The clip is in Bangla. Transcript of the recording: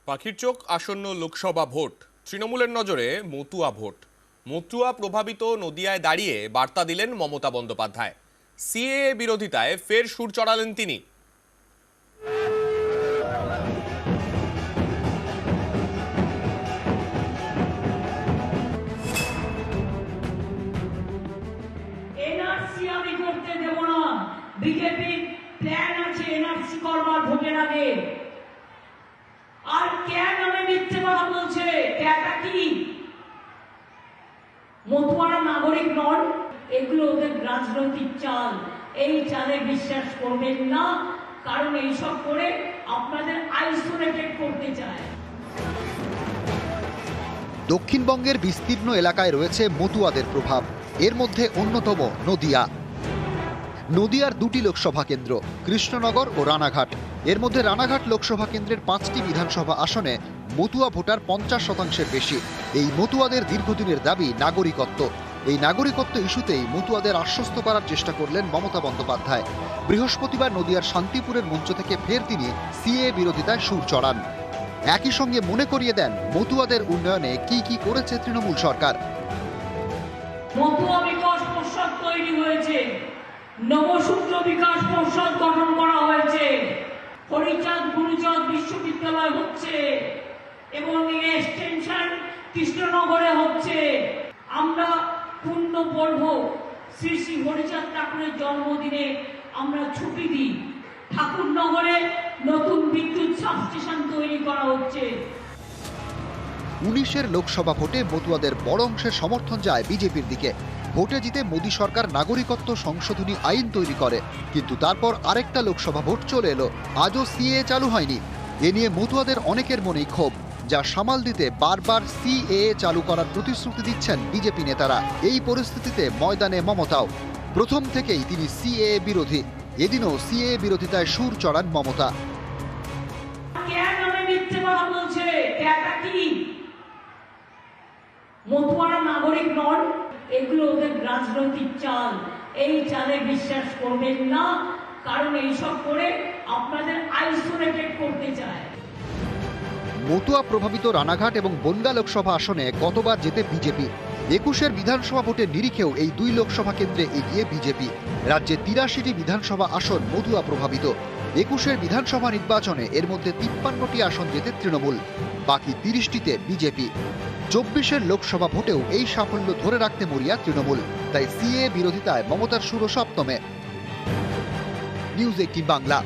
পাখির চোখ আসন্ন লোকসভা ভোট, তৃণমূলের নজরে মতুয়া ভোট। মতুয়া প্রভাবিত নদিয়ায় দাঁড়িয়ে বার্তা দিলেন মমতা বন্দ্যোপাধ্যায়। সিএএ বিরোধিতায় ফের সুর চড়ালেন তিনি। এনআরসি আমি করতে দেব না। বিজেপির প্ল্যান আছে এনআরসি করবার ভোটের আগে। আর কেন আমি মিথ্যে কথা বলছে? কেটা কি? মতুয়ারা নাগরিক নন, এগুলো ওদের রাজনৈতিক চাল। এই চালে বিশ্বাস করবেন না, কারণ এইসব করে আপনাদের আইসোলেটেড করতে চায়। দক্ষিণবঙ্গের বিস্তীর্ণ এলাকায় রয়েছে মতুয়াদের প্রভাব। এর মধ্যে অন্যতম নদিয়া। নদিয়ার দুটি লোকসভা কেন্দ্র, কৃষ্ণনগর ও রানাঘাট। এর মধ্যে রানাঘাট লোকসভা কেন্দ্রের 5টি বিধানসভা আসনে মতুয়া ভোটার 50%-এর বেশি। এই মতুয়াদের দীর্ঘদিনের দাবি নাগরিকত্ব। এই নাগরিকত্ব ইস্যুতেই মতুয়াদের আশ্বস্ত করার চেষ্টা করলেন মমতা বন্দ্যোপাধ্যায়। বৃহস্পতিবার নদিয়ার শান্তিপুরের মঞ্চ থেকে ফের তিনি সিএএ বিরোধিতায় সুর চড়ান। একই সঙ্গে মনে করিয়ে দেন মতুয়াদের উন্নয়নে কি কি করেছে তৃণমূল সরকার। মতুয়া বিকাশ পর্ষদ তৈরি হয়েছে, নবসূত্র বিকাশ পর্ষদ গঠন করা হয়েছে, হরিচাঁদ গুরুচাঁদ বিশ্ববিদ্যালয় হচ্ছে এবং এক্সটেনশন কৃষ্ণনগরে হচ্ছে। আমরা পূর্ণ পর্ব শ্রী শ্রী হরিচাঁদ ঠাকুরের জন্মদিনে আমরা ছুটি দিই। ঠাকুরনগরে নতুন বিদ্যুৎ সাবস্টেশন তৈরি করা হচ্ছে। 19-এর লোকসভা ভোটে মতুয়াদের বড় অংশের সমর্থন যায় বিজেপির দিকে। ভোটে জিতে মোদী সরকার নাগরিকত্ব সংশোধনী আইন তৈরি করে, কিন্তু তারপর আরেকটা লোকসভা ভোট চলে এলো, আজও সিএএ চালু হয়নি। এ নিয়ে মতুয়াদের অনেকের মনেই ক্ষোভ, যা সামাল দিতে বারবার সিএএ চালু করার প্রতিশ্রুতি দিচ্ছেন বিজেপি নেতারা। এই পরিস্থিতিতে ময়দানে মমতাও। প্রথম থেকেই তিনি সিএএ বিরোধী। এদিনও সিএএ বিরোধিতায় সুর চড়ান মমতা। কেন আমি মিথ্যে কথা বলছে? কেটা কি? মতুয়ারা নাগরিক নন, এগুলো ওদের রাজনৈতিক চাল। এই চালে বিশ্বাস করবেন না, কারণ এইসব করে আপনাদের আইসোলেটেড করতে চায়। মতুয়া প্রভাবিত রানাঘাট এবং বনগাঁ লোকসভা আসনে গতবার জেতে বিজেপি। 21-এর বিধানসভা ভোটের নিরিখেও এই দুই লোকসভা কেন্দ্রে এগিয়ে বিজেপি। রাজ্যে 83টি বিধানসভা আসন মতুয়া প্রভাবিত। 21-এর বিধানসভা নির্বাচনে এর মধ্যে 53টি আসন জেতে তৃণমূল, বাকি 30টিতে বিজেপি। 24-এর লোকসভা ভোটেও এই সাফল্য ধরে রাখতে মরিয়া তৃণমূল। তাই সিএএ বিরোধিতায় মমতার সুর সপ্তমে। নিউজ 18 বাংলা।